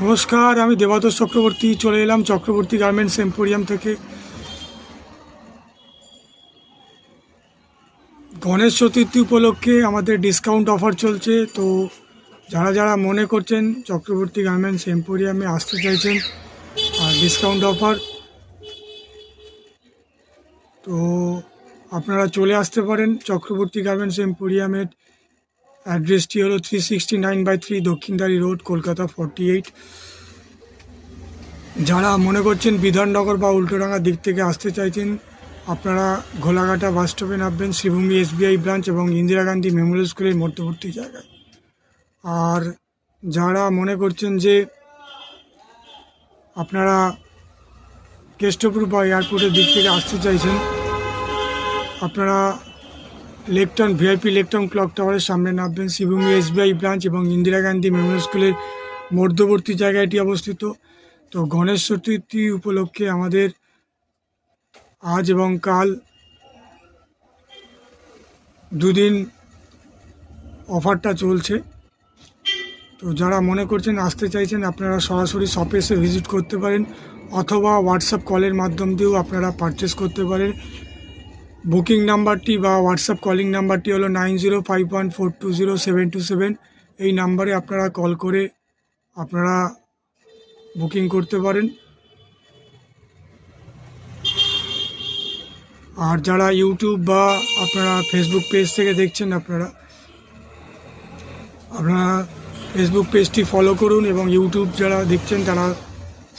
নমস্কার, আমি দেবাদোষ চক্রবর্তী চলে এলাম চক্রবর্তী গার্মেন্টস এম্পোরিয়াম থেকে। গণেশ চতুর্থী উপলক্ষে আমাদের ডিসকাউন্ট অফার চলছে। তো যারা যারা মনে করছেন চক্রবর্তী গার্মেন্টস এম্পোরিয়ামে আসতে চাইছেন আর ডিসকাউন্ট অফার, তো আপনারা চলে আসতে পারেন। চক্রবর্তী গার্মেন্টস এম্পোরিয়ামের অ্যাড্রেসটি হলো 369/3 দক্ষিণদারি রোড, কলকাতা 48। যারা মনে করছেন বিধাননগর বা উল্টোডাঙ্গার দিক থেকে আসতে চাইছেন, আপনারা ঘোলাঘাটা বাস স্টপে নামবেন, শ্রীভূমি SBI ব্রাঞ্চ এবং ইন্দিরা গান্ধী মেমোরিয়াল স্কুলের মধ্যবর্তী জায়গায়। আর যারা মনে করছেন যে আপনারা কেষ্টপুর বা এয়ারপোর্টের দিক থেকে আসতে চাইছেন, আপনারা লেকটাউন VIP লেকটাউন ক্লক টাওয়ারের সামনে নামবেন, শ্রীভূমি SBI ব্রাঞ্চ এবং ইন্দিরা গান্ধী মেমোরিয়াল স্কুলের মধ্যবর্তী জায়গায় এটি অবস্থিত। তো গণেশ চতুর্থী উপলক্ষে আমাদের আজ এবং কাল দুদিন অফারটা চলছে। তো যারা মনে করছেন আসতে চাইছেন, আপনারা সরাসরি শপে এসে ভিজিট করতে পারেন, অথবা হোয়াটসঅ্যাপ কলের মাধ্যম দিয়েও আপনারা পারচেস করতে পারেন। বুকিং নাম্বারটি বা হোয়াটসঅ্যাপ কলিং নাম্বারটি হলো 9051420727। এই নাম্বারে আপনারা কল করে আপনারা বুকিং করতে পারেন। আর যারা ইউটিউব বা আপনারা ফেসবুক পেজ থেকে দেখছেন, আপনারা ফেসবুক পেজটি ফলো করুন এবং ইউটিউব যারা দেখছেন তারা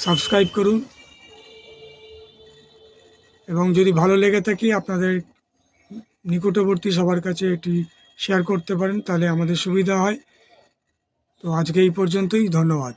সাবস্ক্রাইব করুন। এবং যদি ভালো লেগে থাকে আপনাদের নিকটবর্তী সবার কাছে এটি শেয়ার করতে পারেন, তাহলে আমাদের সুবিধা হয়। তো আজকে এই পর্যন্তই, ধন্যবাদ।